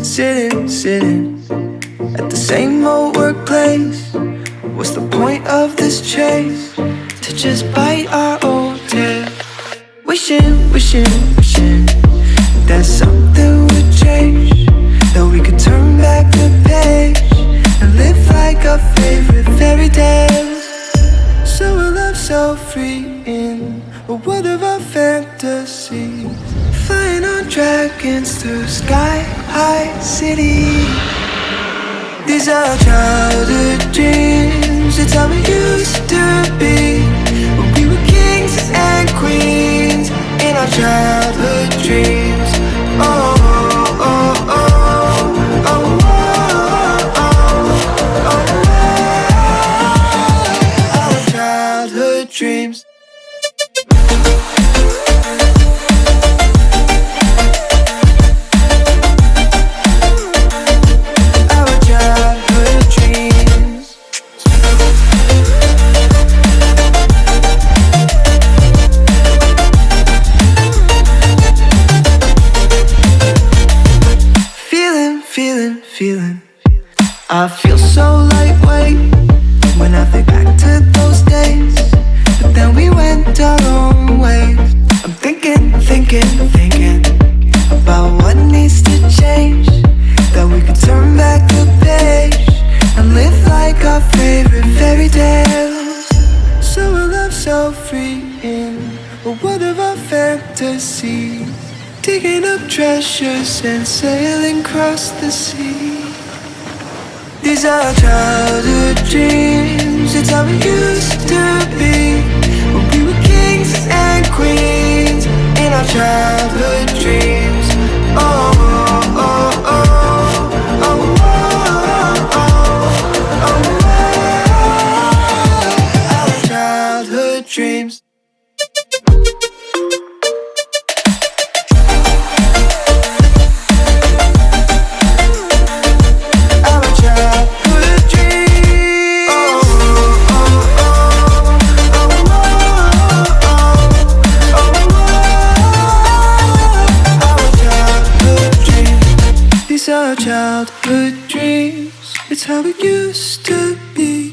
sitting at the same old workplace. What's the point of this chase? To just bite our own tail. Wishing that something would change, that we could turn back the page and live like our favorite fairy tales. So a love so free in a world of our fantasies, flying on dragons through sky-high cities. These are childhood dreams, it's how we used to be when we were kings and queens in our childhood dreams. Oh, oh, oh, oh, oh, oh, oh, our childhood dreams. Feeling, I feel so lightweight when I think back to those days, but then we went our own ways. I'm thinking about what needs to change, that we can turn back the page and live like our favorite fairy tales. So a love so free in a world of our fantasies, digging up treasures and sailing across the sea. These are childhood dreams, it's how we used to be when we were kings and queens in our childhood dreams. Oh, oh, oh, oh, oh, oh, oh, our childhood dreams. Our childhood dreams, it's how it used to be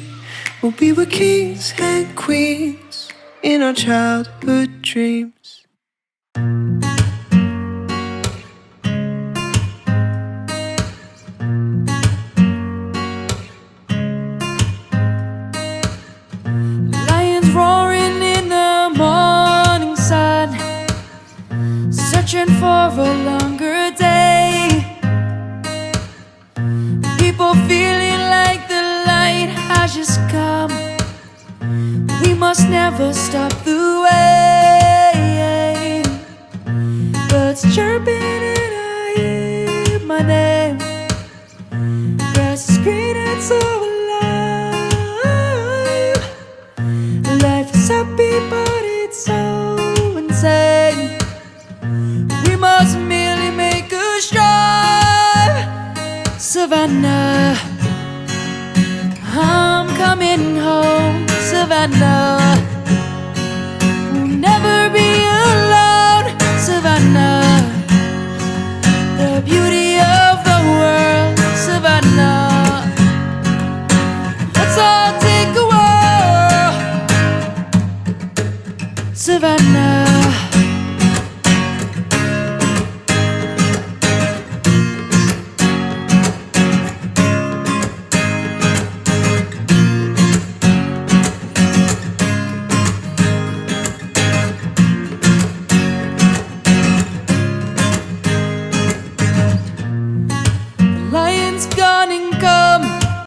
when we were kings and queens in our childhood dreams. Lions roaring in the morning sun, searching for a longer day. People feeling like the light has just come. We must never stop the way. Birds chirping and I hear my name. Grass is green and so alive. Life is happy but it's so insane. We must merely make a strive. Savannah, I'm coming home. Savannah, we'll never be alone. Savannah, the beauty